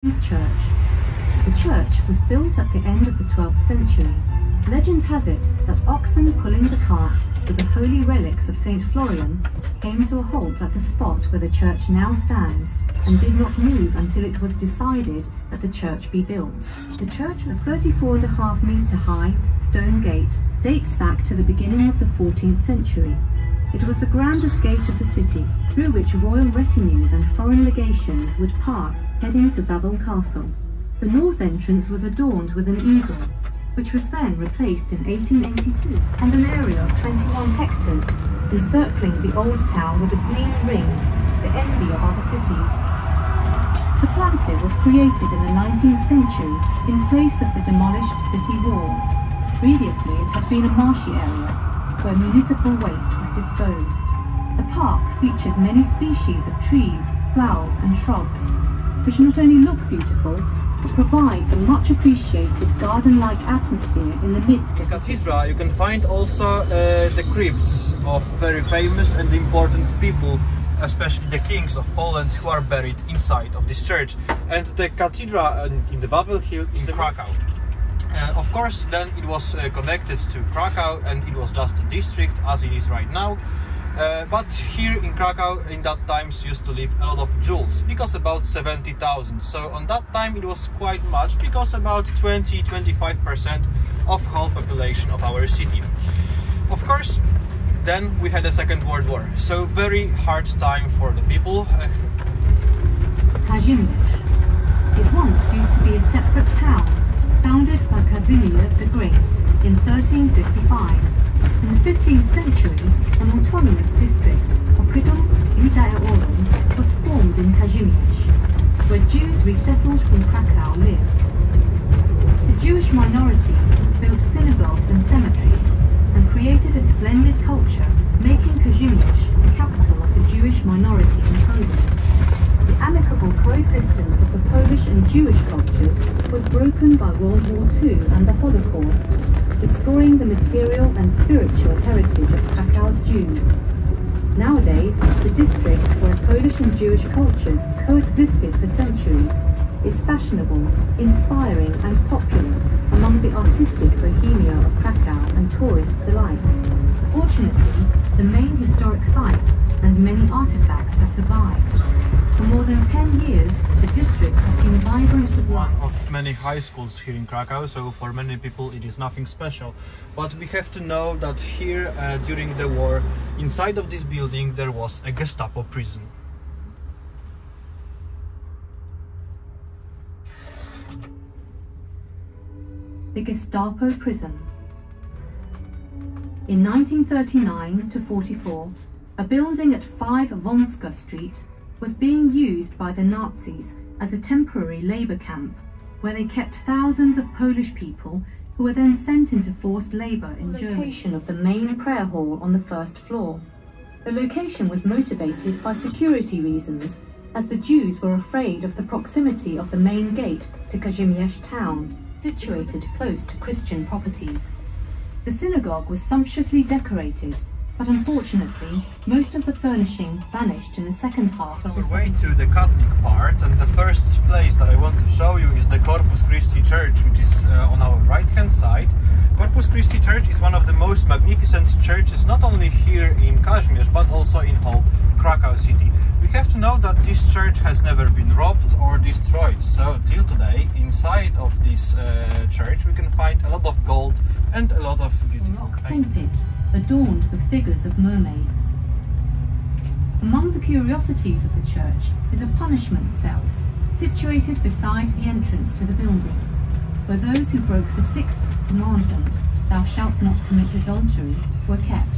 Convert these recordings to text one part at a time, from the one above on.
Church. The church was built at the end of the 12th century. Legend has it that oxen pulling the cart with the holy relics of St. Florian came to a halt at the spot where the church now stands and did not move until it was decided that the church be built. The church was 34.5 metre high, stone gate, dates back to the beginning of the 14th century. It was the grandest gate of the city, through which royal retinues and foreign legations would pass heading to Wawel Castle. The north entrance was adorned with an eagle, which was then replaced in 1882, and an area of 21 hectares encircling the old town with a green ring, the envy of other cities. The plantid was created in the 19th century in place of the demolished city walls. Previously it had been a marshy area, where municipal waste was disposed. The park features many species of trees, flowers and shrubs, which not only look beautiful, but provides a much appreciated garden-like atmosphere in the midst of the cathedral. You can find also the crypts of very famous and important people, especially the kings of Poland, who are buried inside of this church. And the cathedral in the Wawel Hill in the Krakow. Of course, then it was connected to Krakow, and it was just a district as it is right now. But here in Krakow in that times used to live a lot of Jews, because about 70,000. So on that time it was quite much, because about 20-25% of whole population of our city. Of course, then we had a Second World War, so very hard time for the people. Kazimierz. It once used to be a separate town, founded by Kazimierz the Great in 1355. In the 15th century, an autonomous district, Okrydom Judaeorum, was formed in Kazimierz, where Jews resettled from Krakow lived. The Jewish minority built synagogues and cemeteries and created a splendid culture, making Kazimierz the capital of the Jewish minority in Poland. The amicable coexistence of the Polish and Jewish cultures was broken by World War II and the Holocaust, destroying the material and spiritual heritage of Krakow's Jews. Nowadays, the district where Polish and Jewish cultures coexisted for centuries is fashionable, inspiring and popular among the artistic bohemia of Krakow and tourists alike. Fortunately, the main historic sites and many artifacts have survived. For more than 10 years, the district has been vibrant with life. One of many high schools here in Krakow, so for many people it is nothing special. But we have to know that here, during the war, inside of this building there was a Gestapo prison. The Gestapo prison. In 1939 to 44, a building at 5 Wąska Street was being used by the Nazis as a temporary labour camp, where they kept thousands of Polish people who were then sent into forced labour in Germany. The location of the main prayer hall on the first floor. The location was motivated by security reasons, as the Jews were afraid of the proximity of the main gate to Kazimierz town, situated close to Christian properties. The synagogue was sumptuously decorated, but unfortunately, most of the furnishing vanished in the second half of the way to the Catholic part, and the first place that I want to show you is the Corpus Christi Church, which is on our right hand side. Corpus Christi Church is one of the most magnificent churches, not only here in Kazimierz, but also in whole Krakow city. We have to know that this church has never been robbed or destroyed, so till today, inside of this church, we can find a lot of gold and a lot of beautiful paintings, adorned with figures of mermaids. Among the curiosities of the church is a punishment cell, situated beside the entrance to the building, where those who broke the 6th commandment, "Thou shalt not commit adultery," were kept.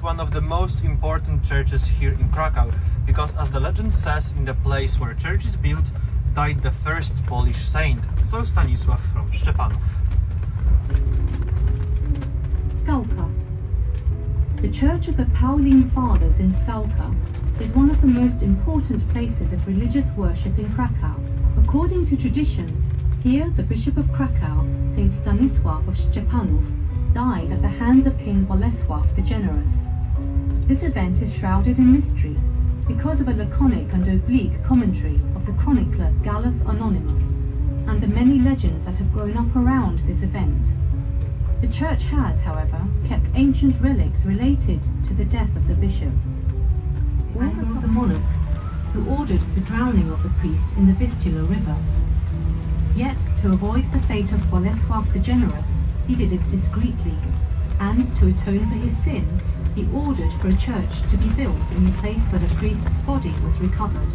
One of the most important churches here in Krakow, because as the legend says, in the place where church is built died the first Polish saint, so Stanisław from Szczepanów. The Church of the Pauline Fathers in Skalka is one of the most important places of religious worship in Krakow. According to tradition, here the Bishop of Krakow, Saint Stanisław of Szczepanów, died at the hands of King Bolesław the Generous. This event is shrouded in mystery because of a laconic and oblique commentary of the chronicler Gallus Anonymus and the many legends that have grown up around this event. The church has, however, kept ancient relics related to the death of the bishop. Orders of the monarch, who ordered the drowning of the priest in the Vistula River. Yet, to avoid the fate of Bolesław the Generous, he did it discreetly, and to atone for his sin, he ordered for a church to be built in the place where the priest's body was recovered.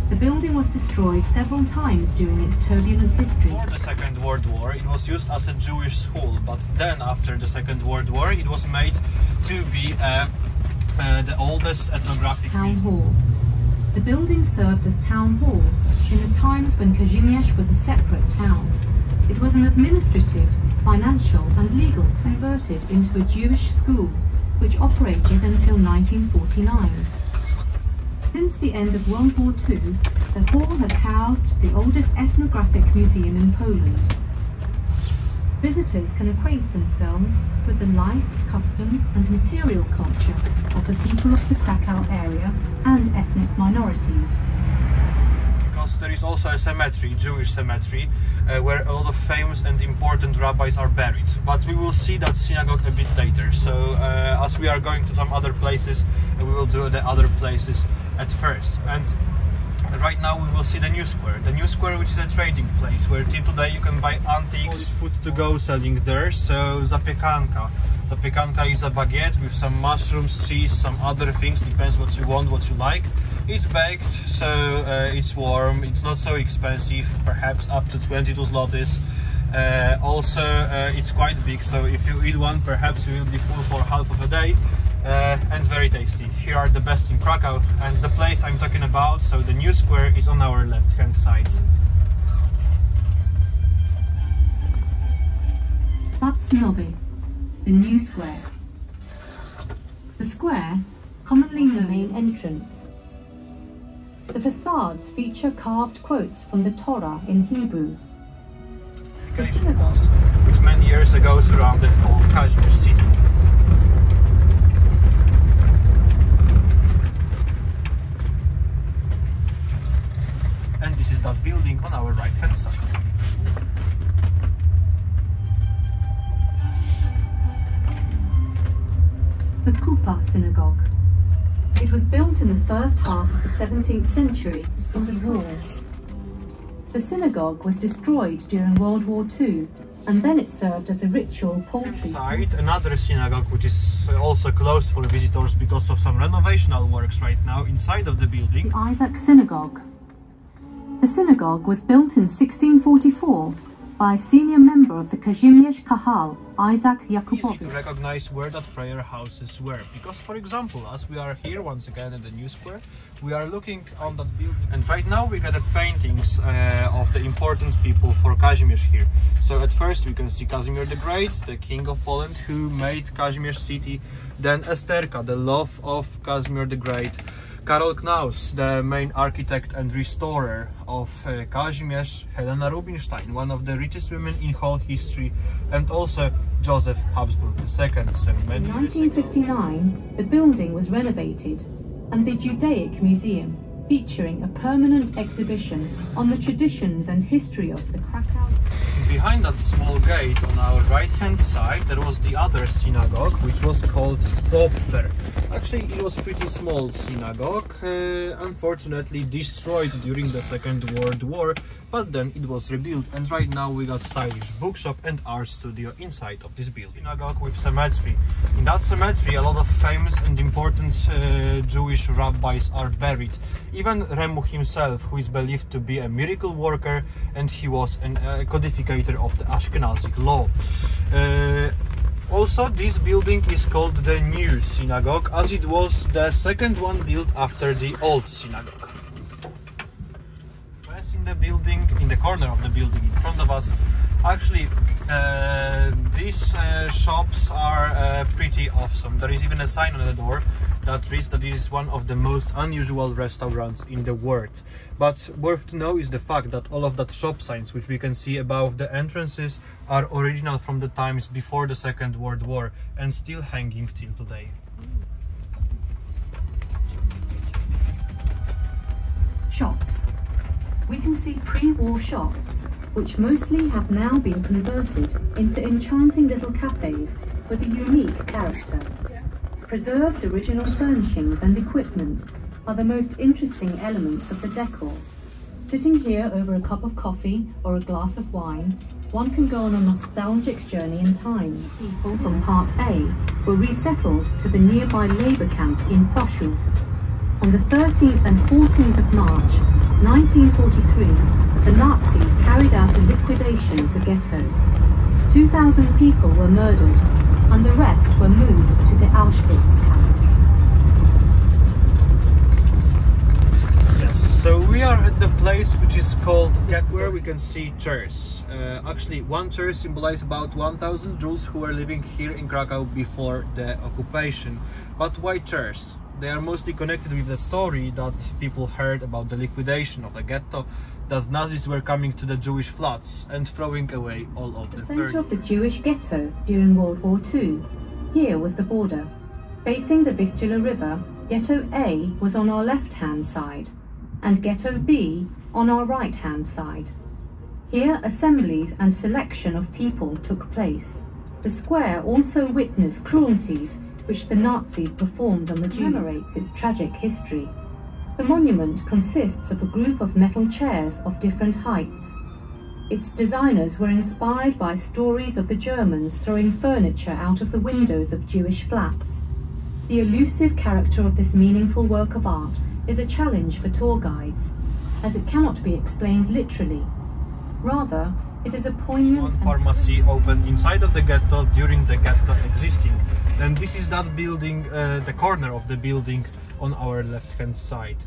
The building was destroyed several times during its turbulent history. Before the Second World War, it was used as a Jewish school, but then, after the Second World War, it was made to be the oldest ethnographic town hall. The building served as town hall in the times when Kazimierz was a separate town. It was an administrative, financial and legal converted into a Jewish school, which operated until 1949. Since the end of World War II, the hall has housed the oldest ethnographic museum in Poland. Visitors can acquaint themselves with the life, customs and material culture of the people of the Krakow area and ethnic minorities. Because there is also a cemetery, Jewish cemetery, where a lot of famous and important rabbis are buried. But we will see that synagogue a bit later. So as we are going to some other places, we will do the other places at first. And right now we will see the New Square. The New Square, which is a trading place where till today you can buy antiques, food to go selling there. So zapiekanka. Zapiekanka is a baguette with some mushrooms, cheese, some other things, depends what you want, what you like. It's baked, so it's warm, it's not so expensive, perhaps up to 22 zlotys. Also, it's quite big, so if you eat one, perhaps you will be full for half of a day. And very tasty. Here are the best in Krakow, and the place I'm talking about, so the New Square, is on our left-hand side. Plac Nowy, the New Square. The square, commonly known as the main entrance. The facades feature carved quotes from the Torah in Hebrew. Which many years ago surrounded whole Kazimierz city. And this is that building on our right hand side. The Kupa Synagogue. It was built in the first half of the 17th century on the walls. The synagogue was destroyed during World War II, and then it served as a ritual poultry. Inside, another synagogue, which is also closed for visitors because of some renovational works right now inside of the building. The Isaac Synagogue. The synagogue was built in 1644 by a senior member of the Kazimierz Kahal, Isaac Jakubowicz. Easy to recognize where that prayer houses were, because, for example, as we are here once again in the New Square, we are looking on that building, and right now we got the paintings of the important people for Kazimierz here. So at first we can see Kazimierz the Great, the King of Poland, who made Kazimierz city, then Esterka, the love of Kazimierz the Great, Karol Knaus, the main architect and restorer of Kazimierz, Helena Rubinstein, one of the richest women in whole history, and also Joseph Habsburg II. So many in 1959, the building was renovated, and the Judaic Museum, featuring a permanent exhibition on the traditions and history of the Krakow. Behind that small gate on our right hand side there was the other synagogue, which was called Doppler. Actually it was a pretty small synagogue, unfortunately destroyed during the Second World War, but then it was rebuilt, and right now we got stylish bookshop and art studio inside of this building. Synagogue with cemetery. In that cemetery a lot of famous and important Jewish rabbis are buried. Even Remu himself, who is believed to be a miracle worker, and he was a codificator of the Ashkenazic law. Also, this building is called the New Synagogue, as it was the second one built after the Old Synagogue. In the building, in the corner of the building in front of us, actually These shops are pretty awesome. There is even a sign on the door that reads that it is one of the most unusual restaurants in the world. But worth to know is the fact that all of that shop signs which we can see above the entrances are original from the times before the Second World War and still hanging till today. Shops. We can see pre-war shops, which mostly have now been converted into enchanting little cafes with a unique character. Preserved original furnishings and equipment are the most interesting elements of the decor. Sitting here over a cup of coffee or a glass of wine, one can go on a nostalgic journey in time. People from Part A were resettled to the nearby labour camp in Krakow. On the 13th and 14th of March 1943, the Nazis carried out a liquidation of the ghetto. 2,000 people were murdered, and the rest were moved to the Auschwitz camp. Yes, so we are at the place which is called Ghetto, where we can see chairs. Actually, one chair symbolizes about 1,000 Jews who were living here in Krakow before the occupation. But why chairs? They are mostly connected with the story that people heard about the liquidation of the ghetto, that Nazis were coming to the Jewish flats and throwing away all of the centre of the Jewish ghetto during World War II. Here was the border. Facing the Vistula River, Ghetto A was on our left-hand side, and Ghetto B on our right-hand side. Here assemblies and selection of people took place. The square also witnessed cruelties which the Nazis performed on the Jews. Commemorates its tragic history. The monument consists of a group of metal chairs of different heights. Its designers were inspired by stories of the Germans throwing furniture out of the windows of Jewish flats. The elusive character of this meaningful work of art is a challenge for tour guides, as it cannot be explained literally. Rather, it is a poignant... One pharmacy opened inside of the ghetto during the ghetto existing. And this is that building, the corner of the building on our left-hand side.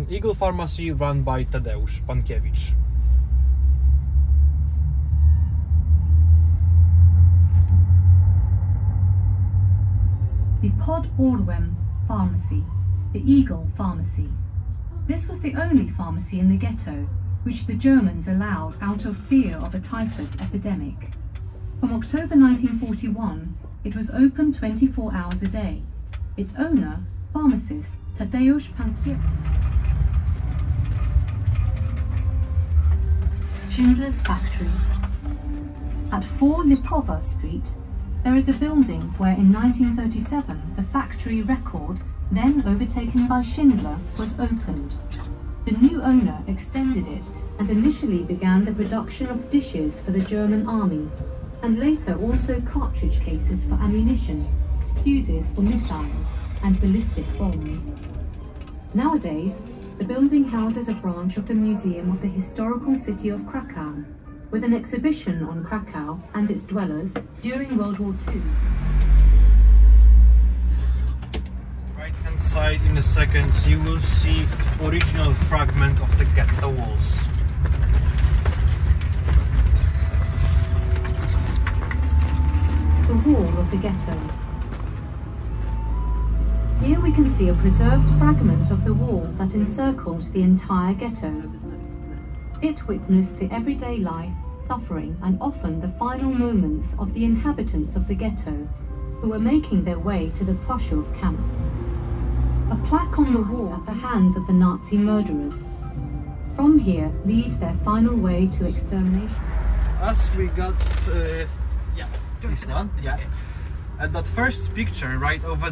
Eagle Pharmacy run by Tadeusz Pankiewicz. The Pod Orwem Pharmacy, the Eagle Pharmacy. This was the only pharmacy in the ghetto which the Germans allowed out of fear of a typhus epidemic. From October 1941, it was open 24 hours a day. Its owner, pharmacist Tadeusz Pankiewicz. Schindler's Factory. At 4 Lipowa Street, there is a building where in 1937 the factory record, then overtaken by Schindler, was opened. The new owner extended it and initially began the production of dishes for the German army, and later also cartridge cases for ammunition, fuses for missiles and ballistic bombs. Nowadays, the building houses a branch of the Museum of the Historical City of Krakow, with an exhibition on Krakow and its dwellers during World War II. Right-hand side in a second you will see original fragment of the ghetto walls. The wall of the ghetto. Here we can see a preserved fragment of the wall that encircled the entire ghetto. It witnessed the everyday life, suffering, and often the final moments of the inhabitants of the ghetto who were making their way to the Krakow camp. A plaque on the wall at the hands of the Nazi murderers. From here leads their final way to extermination. As we got, this one, and that first picture right over